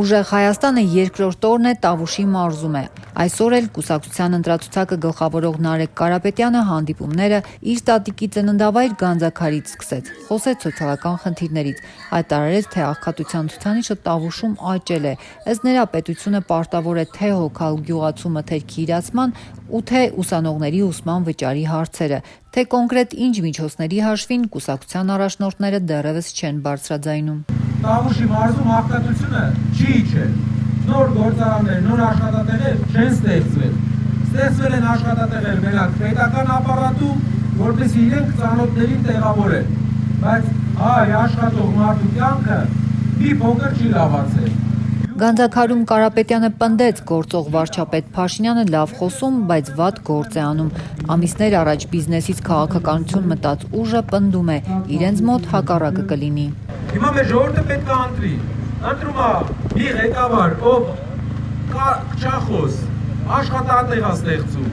Ուժեղ Հայաստանը երկրորդ օրն է Տավուշի մարզում է։ Այսօր էլ կուսակցության ընտրացուցակը գլխավորող Նարեկ Կարապետյանը հանդիպումները իր տատիկի ծննդավայր Գանձաքարից սկսեց, խոսեց սոցիալական խնդիրներից, հայտարարեց, թե աղքատության ցուցանիշը Տավուշում աճել է, ըստ նրա պետությունը պարտավոր է թե հոգալ գյուղացու մթերքի իրացման ու թե ուսանողների ուսման վճարի հարցերը, թե կոնկրետ ինչ միջոցների հաշվին կուսակցության առաջնորդները դեռևս չեն բարձրաձայնում։ Տավուշի մարզում աղքատությունը չի իջել, նոր գործարաններ, նոր աշխատատեղեր չեն ստեղծվել։ Ստեղծվել են աշխատատեղեր մենակ պետական ապարատում, որպեսզի իրենք ծանոթներին տեղավորեն, բայց այ աշխատող մարդու կյանքը մի փոքր չի լավացել։ Գանձաքարում Կարապետյանը պնդեց, գործող վարչապետ Փաշինյանը լավ խոսում, բայց վատ գործ է անում։ Ամիսներ առաջ բիզնեսից քաղաքականություն մտած ուժը պնդում է, իրենց մոտ հակառակը կլինի։ Հիմա մեր ժողովուրդը պետք է ընտրի։ Ընտրում է մի ղեկավար, ով քչախոս, աշխատատեղ է ստեղծում,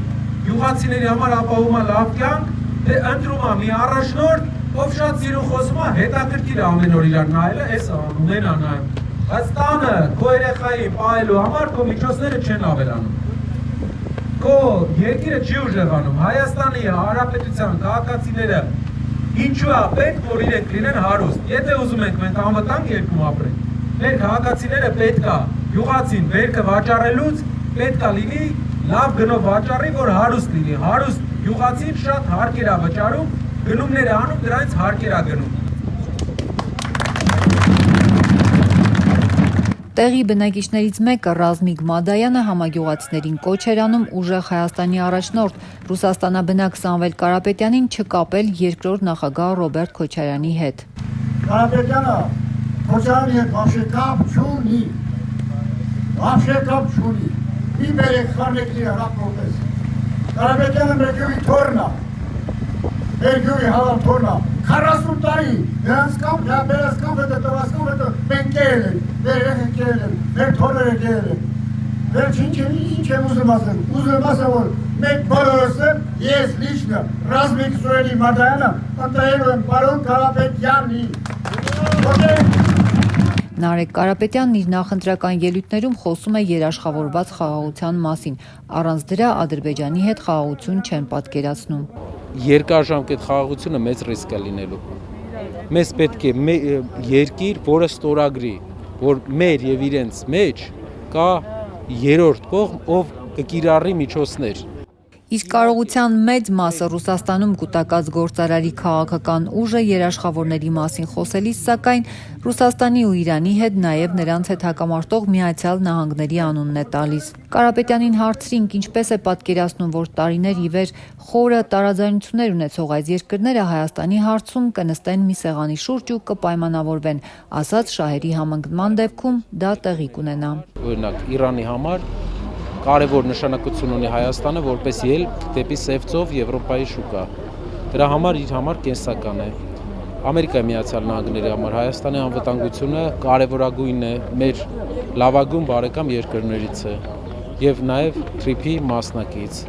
գյուղացիների համար ապահովում է լավ կյանք, թե ընտրում է մի առաջնորդ, ով շատ սիրուն խոսում է, հետաքրքիր է ամեն օր իրար նայելը, էս անում, նայում։ Բայց տանը քո երեխային պահելու համար քո միջոցները չեն ավելանում։ Քո երկիրը չի ուժեղանում։ Հայաստանի Հանրապետության քաղաքացիները ինչու է պետք, որ իրենք լինեն հարուստ։ Եթե ուզում ենք մենք անվտանգ երկրում ապրենք, մեր քաղաքացիները պետք է գյուղացին բերքը վաճառելուց պետք է լինի լավ գնով վաճառի, որ հարուստ լինի։ Հարուստ գյուղացին շատ հարկեր է վճարում, գնումներ է անում, դրանից հարկեր է գնում։ Տեղի բնակիչներից մեկը Ռազմիկ Մադայանը համագյուղացիներին կոչ էր անում ուժեղ Հայաստանի առաջնորդ Ռուսաստանաբնակ Սամվել Կարապետյանին չկապել երկրորդ նախագահ Ռոբերտ Քոչարյանի հետ։ Կարապետյանը Քոչարյանի հետ вообще կապ չունի։ Вообще կապ չունի։ Մի բերեք խառնեք իր հրապորտես։ Կարապետյանը մեր գյուղի թորն է։ Մեր գյուղի հավան թորն է։ 40 տարի նրանց կամ բերած կամ հետո տված կամ հետո մենք կերել ենք, մեր եղել են, մեր թորները կերել են։ Վերջին ինչ եմ ուզում ասել, որ մենք բոլորս ես լիչնը, Ռազմիկ Սուրենի Մադայանը, ընտրելու եմ պարոն Կարապետյանին։ Նարեկ Կարապետյանն իր նախընտրական ելույթներում խոսում է երաշխավորված խաղաղության մասին, առանց դրա Ադրբեջանի հետ խաղաղություն չեն պատկերացնում։ Երկարաժամկետ խաղաղությունը մեծ ռիսկ է լինելու։ Մեզ պետք է երկիր, որը ստորագրի, որ մեր եւ իրենց մեջ կա երրորդ կողմ, ով կկիրառի միջոցներ։ Իսկ կարողության մեծ մասը Ռուսաստանում կուտակած գործարարի քաղաքական ուժը երաշխավորների մասին խոսելիս, սակայն Ռուսաստանի ու Իրանի հետ նաև նրանց հետ հակամարտող Միացյալ Նահանգների անունն է տալիս։ Կարապետյանին հարցրինք, ինչպես է պատկերացնում, որ տարիներ ի վեր խորը տարաձայնություններ ունեցող այս երկրները Հայաստանի հարցում կնստեն մի սեղանի շուրջ ու կպայմանավորվեն, ասաց շահերի համընկնման դեպքում դա տեղի կունենա։ Օրինակ Իրանի համար կարևոր նշանակություն ունի Հայաստանը որպես ելք դեպի Սև ծով Եվրոպայի շուկա։ Դրա համար իր համար կենսական է։ Ամերիկայի Միացյալ Նահանգների համար Հայաստանի անվտանգությունը կարևորագույնն է մեր լավագույն բարեկամ երկրներից է եւ նաեւ TRIP-ի մասնակից։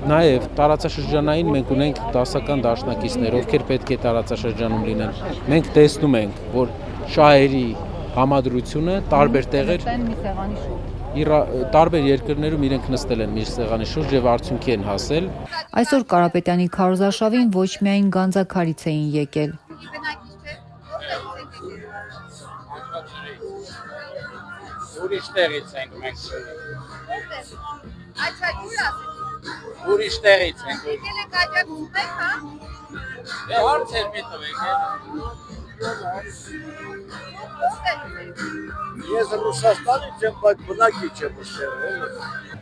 Նաեւ տարածաշրջանային մենք ունենք դասական դաշնակիցներ, ովքեր պետք է տարածաշրջանում լինեն։ Մենք տեսնում ենք, որ շահերի համադրությունը տարբեր տեղեր տարբեր երկրներում իրենք նստել են մի սեղանի շուրջ եւ արդյունքի են հասել։ Այսօր Կարապետյանի քարոզարշավին ոչ միայն Գանձաքարից էին եկել։ Ուրիշ տեղից ենք մենք։ Ուրիշ տեղից ենք։ Եկել եք աջակցեք, հա։ Դե հարցեր մի տվեք։ Ես Ռուսաստանից եմ, բայց բնակիչ եմ ստեղել։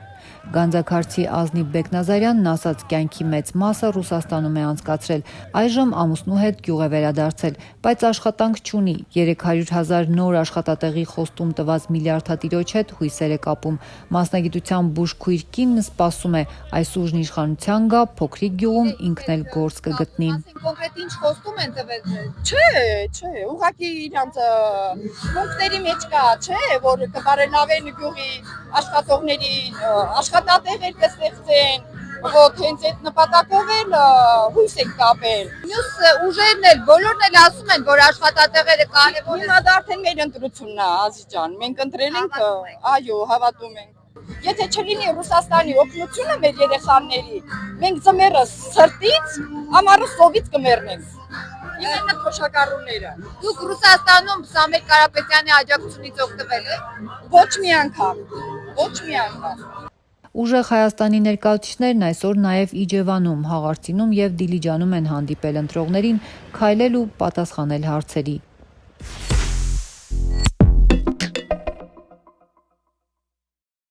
Գանձաքարցի Ազնիվ Բեկնազարյանն ասաց, կյանքի մեծ մասը Ռուսաստանում է անցկացրել, այժմ ամուսնու հետ գյուղ է վերադարձել, բայց աշխատանք չունի, 300,000 նոր աշխատատեղի խոստում տված միլիարդատիրոջ հետ հույսեր է կապում։ Մասնագիտության բուժքույր կինն սպասում է, այս ուժն իշխանության գա, փոքրիկ գյուղում ինքն էլ գործ կգտնի։ Կոնկրետ ինչ խոստում են տվել։ Չէ, ուղղակի իրանց ֆունկցիաների մեջ կա, չէ, որ կբարելավեն գյուղի աշխատողների աշխատատեղեր կստեղծեն, Вот հենց այդ նպատակով էլ հույս ենք կապել։ Մյուս ուժերն էլ բոլորն էլ ասում են, որ աշխատատեղերը կարևոր են։ Հիմա դա արդեն մեր ընտրությունն է, Ազի ջան։ Մենք ընտրել ենք, այո, հավատում ենք։ Եթե չլինի Ռուսաստանի օգնությունը մեր երեխաների, մենք ձմեռը սրտից, ամառը սովից կմեռնենք։ Ինքնա փոշակառուները։ Դուք Ռուսաստանում Սամվել Կարապետյանի աջակցությունից օգտվել եք։ Ոչ մի անգամ։ Ոչ մի անգամ։ Ուժեղ Հայաստանի ներկայացուցիչներն այսօր նաև Իջևանում, Հաղարծինում եւ Դիլիջանում են հանդիպել ընտրողներին քայլել ու պատասխանել հարցերի։